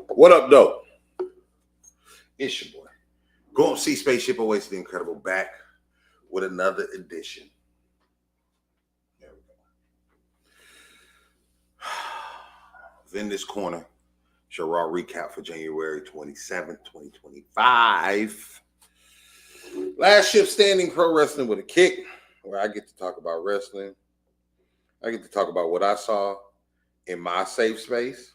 What up, though? It's your boy. Go and see Spaceship Awaits the Incredible back with another edition. There we go. In this corner, it's your Raw recap for January 27th, 2025. Last Ship Standing Pro Wrestling with a Kick, where I get to talk about wrestling. I get to talk about what I saw in my safe space.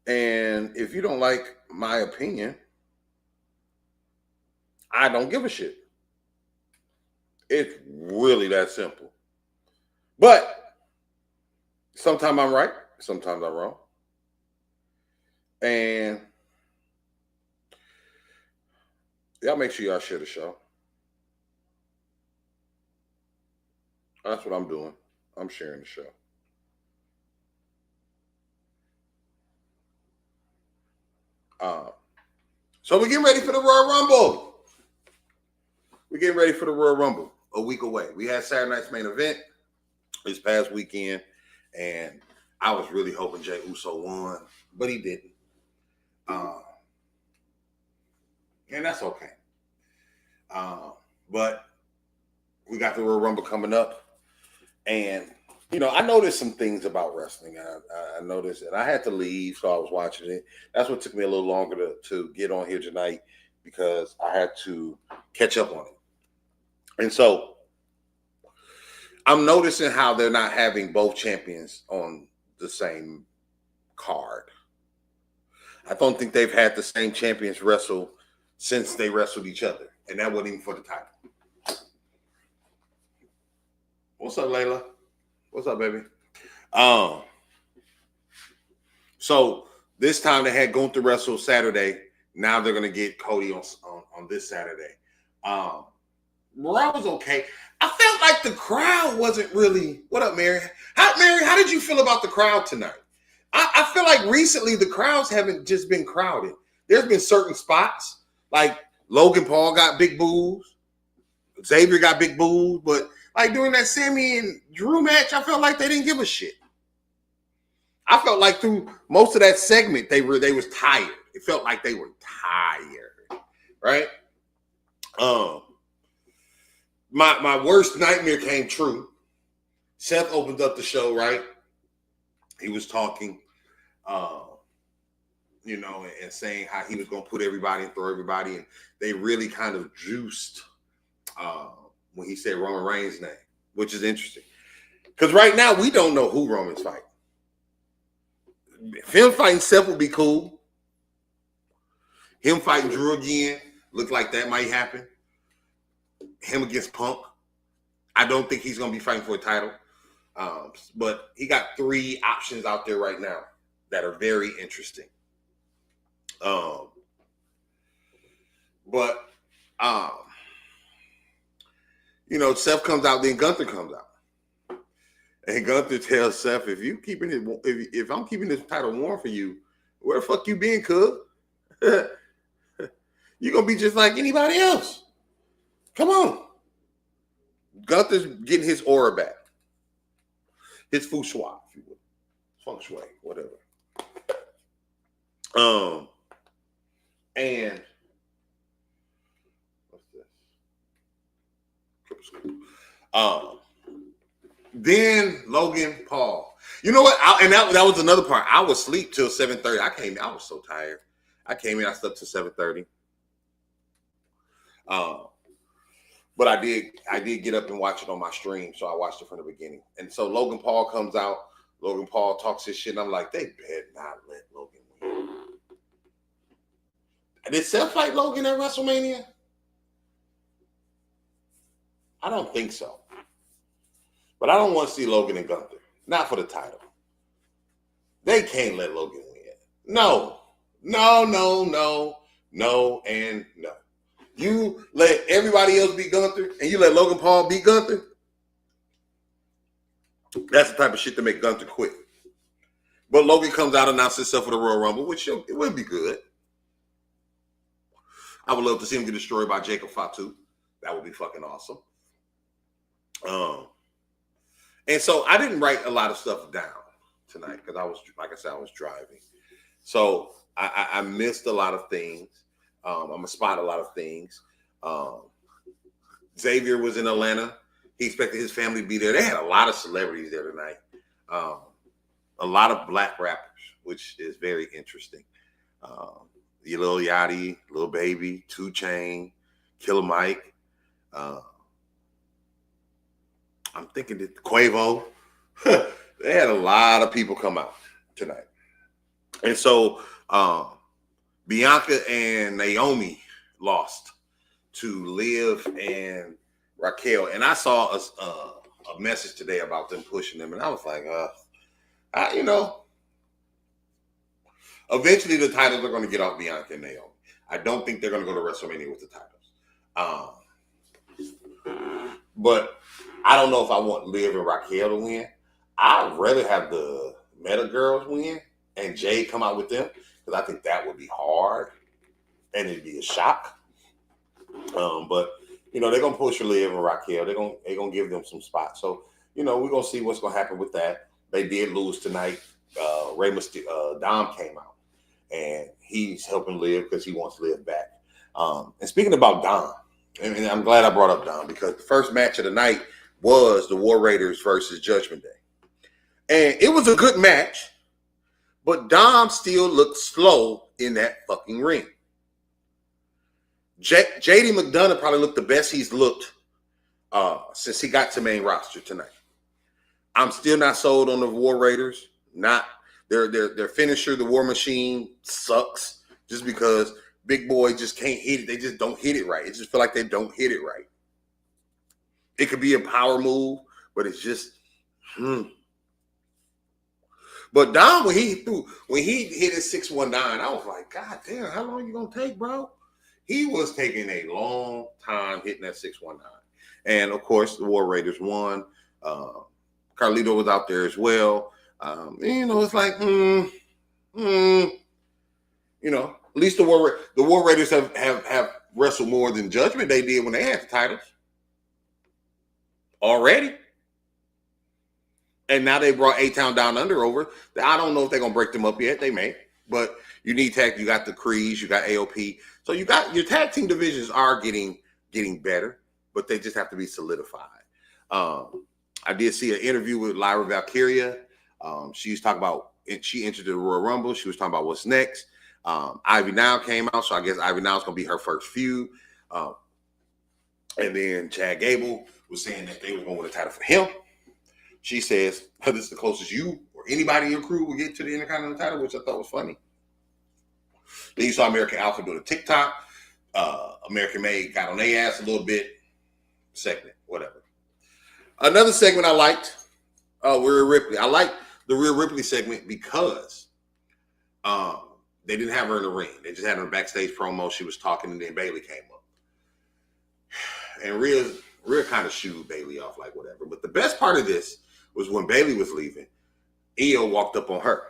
And if you don't like my opinion, I don't give a shit. It's really that simple. But sometimes I'm right, sometimes I'm wrong. And y'all make sure y'all share the show. That's what I'm doing. I'm sharing the show. So we're getting ready for the Royal Rumble. We're getting ready for the Royal Rumble a week away. We had Saturday night's main event this past weekend, and I was really hoping Jey Uso won, but he didn't. And that's okay. But we got the Royal Rumble coming up, and you know, I noticed some things about wrestling. I noticed, and I had to leave, so I was watching it. That's what took me a little longer to get on here tonight, because I had to catch up on it. And so I'm noticing how they're not having both champions on the same card. I don't think they've had the same champions wrestle since they wrestled each other, and that wasn't even for the title. What's up, Layla? What's up, baby? So this time they had Gunther wrestle Saturday. Now they're gonna get Cody on this Saturday. Raw was okay. I felt like the crowd wasn't really. What up, Mary? How did you feel about the crowd tonight? I feel like recently the crowds haven't just been crowded. There's been certain spots, like Logan Paul got big boos, Xavier got big boos, but like during that Sami and Drew match, I felt like they didn't give a shit. I felt like through most of that segment, they was tired. It felt like they were tired, right? My worst nightmare came true. Seth opened up the show, right? He was talking, you know, and saying how he was going to put everybody and throw everybody, and they really kind of juiced when he said Roman Reigns' name, which is interesting. Because right now, we don't know who Roman's fighting. If him fighting Seth would be cool. Him fighting Drew again, look like that might happen. Him against Punk. I don't think he's going to be fighting for a title. But he got 3 options out there right now that are very interesting. You know, Seth comes out, then Gunther comes out. And Gunther tells Seth, if I'm keeping this title warm for you, where the fuck you been, cuz? You're going to be just like anybody else. Come on. Gunther's getting his aura back. His feng shui, if you would. Feng shui, whatever. And what's this? Then Logan Paul. You know what? That was another part. I was asleep till 7:30. I was so tired. I came in, I slept till 7:30. But I did get up and watch it on my stream, so I watched it from the beginning. And so Logan Paul comes out. Logan Paul talks his shit, and I'm like, they better not let Logan win. Did Seth fight Logan at WrestleMania? I don't think so. But I don't want to see Logan and Gunther. Not for the title. They can't let Logan win. No, and no. You let everybody else beat Gunther, and you let Logan Paul beat Gunther. That's the type of shit to make Gunther quit. But Logan comes out and announces himself for the Royal Rumble, which it would be good. I would love to see him get destroyed by Jacob Fatu. That would be fucking awesome. And so I didn't write a lot of stuff down tonight because I was, like I said, I was driving. So I missed a lot of things. I'm gonna spot a lot of things. Xavier was in Atlanta. He expected his family to be there. They had a lot of celebrities there tonight. A lot of black rappers, which is very interesting. Your Lil Yachty, Lil Baby, 2 Chainz, Killer Mike. I'm thinking that Quavo. They had a lot of people come out tonight. And so Bianca and Naomi lost to Liv and Raquel. And I saw a message today about them pushing them. And I was like, eventually the titles are going to get off Bianca and Naomi. I don't think they're going to go to WrestleMania with the titles. But I don't know if I want Liv and Raquel to win. I'd rather have the Meta Girls win and Jade come out with them because I think that would be hard and it'd be a shock. But they're gonna push Liv and Raquel. They're gonna give them some spots. So we're gonna see what's gonna happen with that. They did lose tonight. Rey Mysterio, Dom came out and he's helping Liv because he wants Liv back. And speaking about Dom, and I'm glad I brought up Dom because the first match of the night was the War Raiders versus Judgment Day. And it was a good match, but Dom still looked slow in that fucking ring. JD McDonough probably looked the best he's looked since he got to main roster tonight. I'm still not sold on the War Raiders. Not their finisher, the War Machine, sucks just because Big Boy just can't hit it. They just don't hit it right. It just feel like they don't hit it right. It could be a power move, but it's just But Dom, when he hit his 619, I was like, God damn, how long you gonna take, bro? He was taking a long time hitting that 619. And of course, the War Raiders won. Carlito was out there as well. It's like, at least the War Raiders have wrestled more than Judgment Day did when they had the titles already. And now they brought A-Town Down Under over. I don't know if they're going to break them up yet. They may. But you need tag. You got the Crees. You got AOP. So you got your tag team divisions are getting better, but they just have to be solidified. I did see an interview with Lyra Valkyria. She was talking about, she entered the Royal Rumble. She was talking about what's next. Ivy Now came out. So I guess Ivy Now is going to be her first feud. And then Chad Gable was saying that they were going to win the title for him. She says, this is the closest you or anybody in your crew will get to the Intercontinental title, which I thought was funny. Then you saw American Alpha do the TikTok. American Made got on their ass a little bit. Segment, whatever. Another segment I liked, Rhea Ripley. I liked the Rhea Ripley segment because they didn't have her in the ring. They just had her in backstage promo. She was talking, and then Bayley came up. And Rhea kind of shooed Bayley off like whatever. But the best part of this was when Bayley was leaving, Io walked up on her.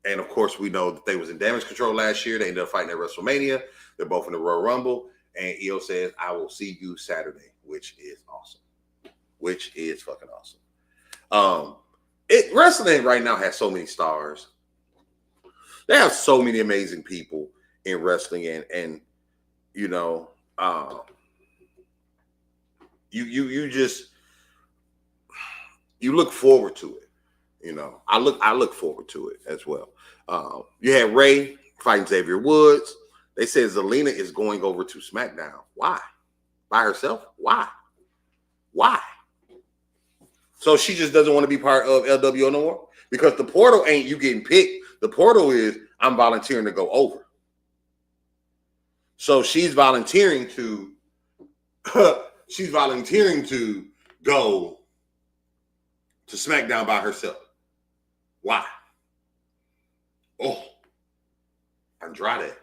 And of course, we know that they was in Damage Control last year. They ended up fighting at WrestleMania. They're both in the Royal Rumble. And Io says, I will see you Saturday, which is awesome. Which is fucking awesome. Wrestling right now has so many stars. They have so many amazing people in wrestling. And you look forward to it. I look forward to it as well. You had Ray fighting Xavier Woods. They said Zelina is going over to SmackDown. Why? By herself? Why? So she just doesn't want to be part of LWO no more? Because the portal ain't you getting picked. The portal is I'm volunteering to go over. So she's volunteering to go to SmackDown by herself. Why? Oh, Andrade.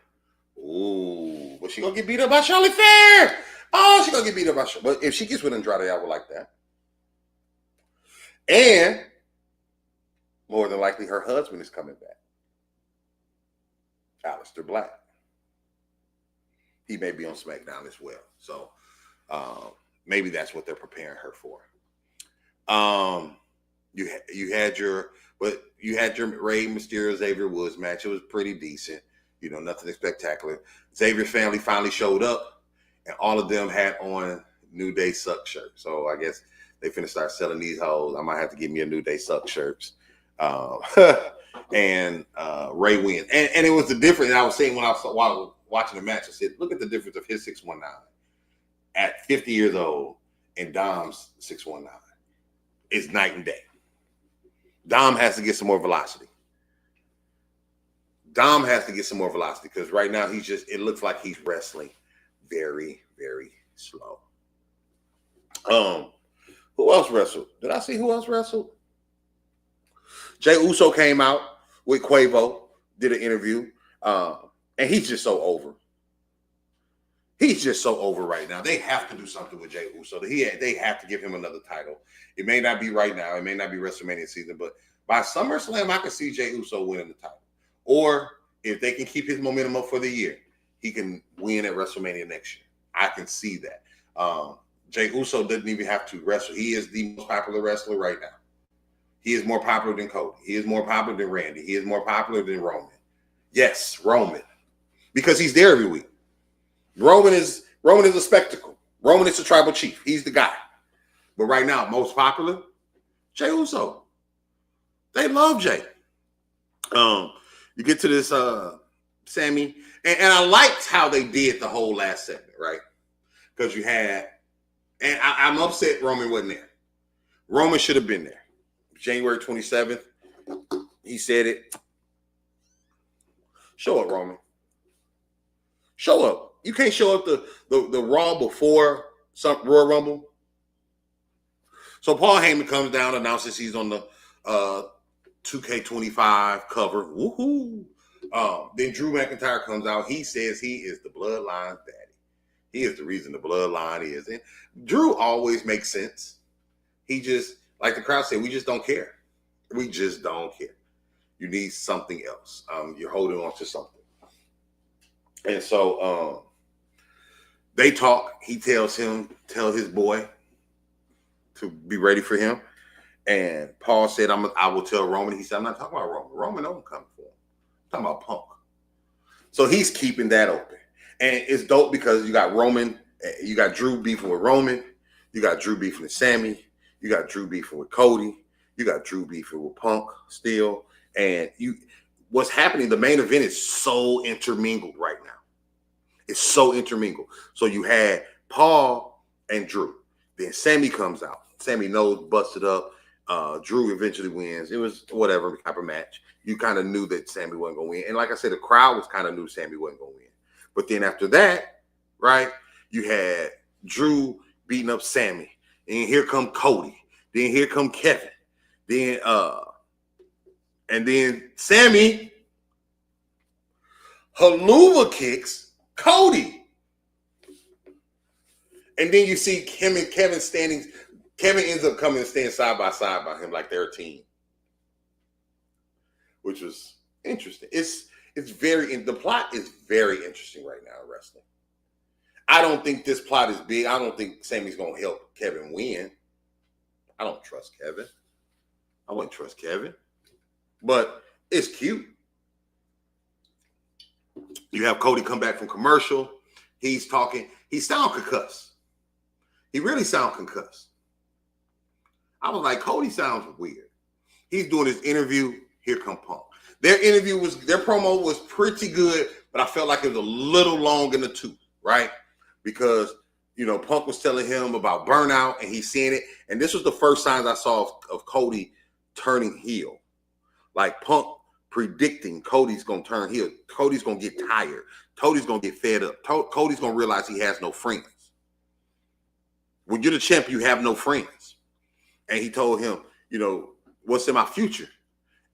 Ooh, but she gonna get beat up by Charlotte Flair. Oh, she gonna get beat up by Charlotte. But if she gets with Andrade, I would like that. And more than likely, her husband is coming back. Aleister Black. He may be on SmackDown as well. So Maybe that's what they're preparing her for. You had your Rey Mysterio Xavier Woods match. It was pretty decent. Nothing spectacular. Xavier's family finally showed up, and all of them had on New Day Suck shirts. So I guess they finna start selling these hoes. I might have to get me a New Day Suck shirts. And Ray wins. And it was the difference. I was saying while I was watching the match, I said, look at the difference of his 619 at 50 years old and Dom's 619. It's night and day. Dom has to get some more velocity. Because right now it looks like he's wrestling very, very slow. Who else wrestled? Did I see who else wrestled? Jey Uso came out with Quavo, did an interview, and he's just so over. He's just so over right now. They have to do something with Jey Uso. They have to give him another title. It may not be right now. It may not be WrestleMania season, but by SummerSlam, I can see Jey Uso winning the title. Or if they can keep his momentum up for the year, he can win at WrestleMania next year. I can see that. Jey Uso doesn't even have to wrestle. He is the most popular wrestler right now. He is more popular than Cody. He is more popular than Randy. He is more popular than Roman. Yes, Roman. Because he's there every week. Roman is a spectacle. Roman is the tribal chief. He's the guy. But right now, most popular, Jey Uso. They love Jey. You get to this Sami, and I liked how they did the whole last segment, right? Because you had, and I'm upset Roman wasn't there. Roman should have been there. January 27th, he said it. Show up, Roman. Show up. You can't show up the Raw before some Royal Rumble. So Paul Heyman comes down, announces he's on the 2K25 cover. Woohoo! Then Drew McIntyre comes out. He says he is the Bloodline's daddy. He is the reason the Bloodline is. And Drew always makes sense. He just, like the crowd said, we just don't care. We just don't care. You need something else. You're holding on to something. And so they talk. He tell his boy to be ready for him. And Paul said, I will tell Roman. He said, I'm not talking about Roman. Roman don't come for him. I'm talking about Punk. So he's keeping that open. And it's dope because you got Roman, you got Drew beefing with Roman, you got Drew beefing with Sami, you got Drew beefing with Cody, you got Drew beefing with Punk still. And what's happening, the main event is so intermingled right now. It's so intermingled. So you had Paul and Drew. Then Sami comes out. Sami nose busted up. Drew eventually wins. It was whatever type of match. You kind of knew that Sami wasn't going to win. And like I said, the crowd was kind of knew Sami wasn't going to win. But then after that, right, you had Drew beating up Sami. And here come Cody. Then here come Kevin. Then and then Sami haluva kicks Cody. And then you see him and Kevin standing. Kevin ends up coming and staying side by side by him like they're a team, which was interesting. The plot is very interesting right now in wrestling. I don't think this plot is big. I don't think Sami's going to help Kevin win. I don't trust Kevin. I wouldn't trust Kevin. But it's cute. You have Cody come back from commercial. He's talking. He sounds concussed. He really sounds concussed. I was like, Cody sounds weird. He's doing his interview. Here come Punk. Their promo was pretty good, but I felt like it was a little long in the tooth, right? Because, Punk was telling him about burnout and he's seeing it. And this was the first signs I saw of Cody turning heel. Like Punk predicting Cody's going to turn heel. Cody's going to get tired. Cody's going to get fed up. Cody's going to realize he has no friends. When you're the champ, you have no friends. And he told him, what's in my future?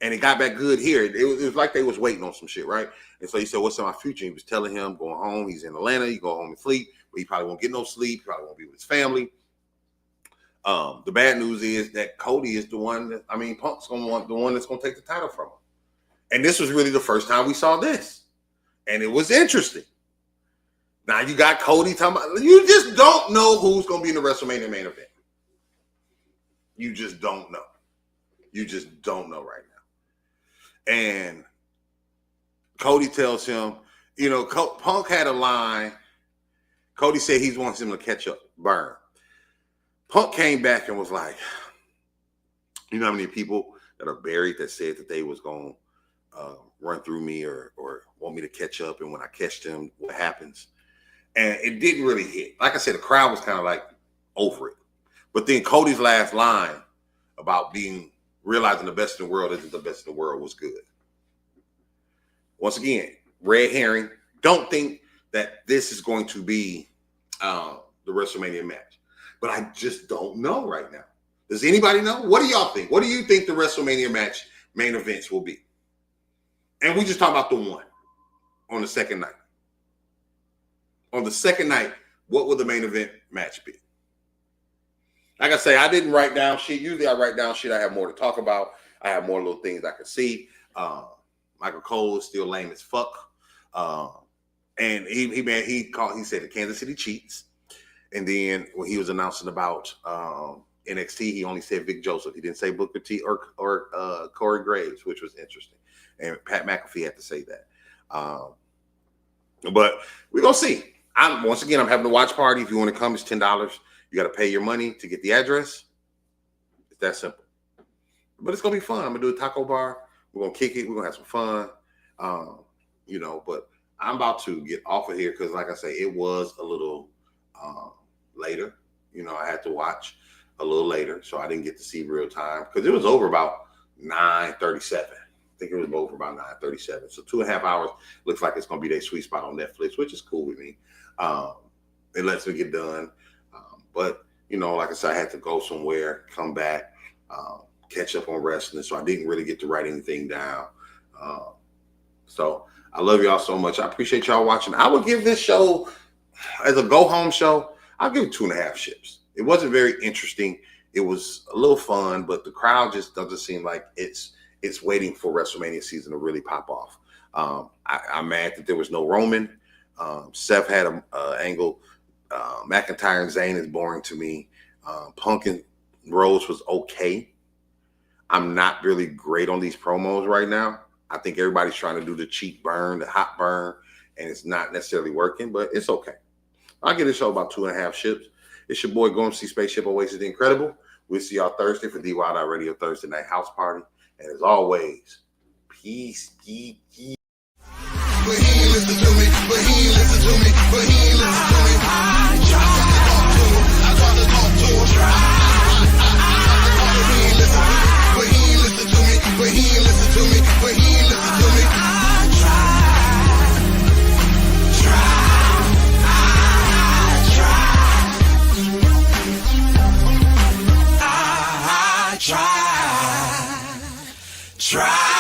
And it got back good here. It was like they was waiting on some shit, right? And so he said, what's in my future? He was telling him, going home. He's in Atlanta. You go home and sleep. But he probably won't get no sleep. He probably won't be with his family. The bad news is that Cody is the one Punk's the one that's going to take the title from him. And this was really the first time we saw this. And it was interesting. Now you got Cody talking about, you just don't know who's going to be in the WrestleMania main event. You just don't know. You just don't know right now. And Cody tells him, you know, Punk had a line. Cody said he wants him to catch up, burn. Punk came back and was like, you know how many people that are buried that said that they was going to run through me or want me to catch up, and when I catch them, what happens? And it didn't really hit. Like I said, the crowd was kind of like over it. But then Cody's last line about realizing the best in the world isn't the best in the world was good. Once again, red herring. Don't think that this is going to be the WrestleMania match. But I just don't know right now. Does anybody know? What do y'all think? What do you think the WrestleMania match main events will be? And we just talk about the one on the second night. On the second night, what will the main event match be? Like I say, I didn't write down shit. Usually I write down shit. I have more to talk about. I have more little things I can see. Michael Cole is still lame as fuck. And he said the Kansas City cheats. And then when he was announcing about NXT, he only said Vic Joseph. He didn't say Booker T or Corey Graves, which was interesting. And Pat McAfee had to say that. But we're going to see. I'm having a watch party. If you want to come, it's $10. You got to pay your money to get the address. It's that simple. But it's going to be fun. I'm going to do a taco bar. We're going to kick it. We're going to have some fun. But I'm about to get off of here because, like I say, it was a little later. You know, I had to watch a little later, so I didn't get to see real time because it was over about 9:37. I think it was over about 9:37. So 2.5 hours looks like it's going to be their sweet spot on Netflix, which is cool with me. It lets me get done. But, you know, like I said, I had to go somewhere, come back, catch up on wrestling. So I didn't really get to write anything down. So I love y'all so much. I appreciate y'all watching. I would give this show, as a go-home show, I'll give it 2.5 ships. It wasn't very interesting. It was a little fun, but the crowd just doesn't seem like it's waiting for WrestleMania season to really pop off. I'm mad that there was no Roman. Seth had an angle. McIntyre and Zayn is boring to me. Punk and Rose was okay. I'm not really great on these promos right now. I think everybody's trying to do the cheap burn, the hot burn, and it's not necessarily working, but it's okay. I'll give this show about 2.5 ships. It's your boy going to see Spaceship Oasis the Incredible. We'll see y'all Thursday for DY Radio Thursday Night House Party. And as always, peace. But he ain't listen to me. But he ain't listen to me. But he ain't listen to me. I tried to talk to him. He ain't listen to me. But he ain't listen to me. But he ain't listen to me. But he ain't listen to me. Try.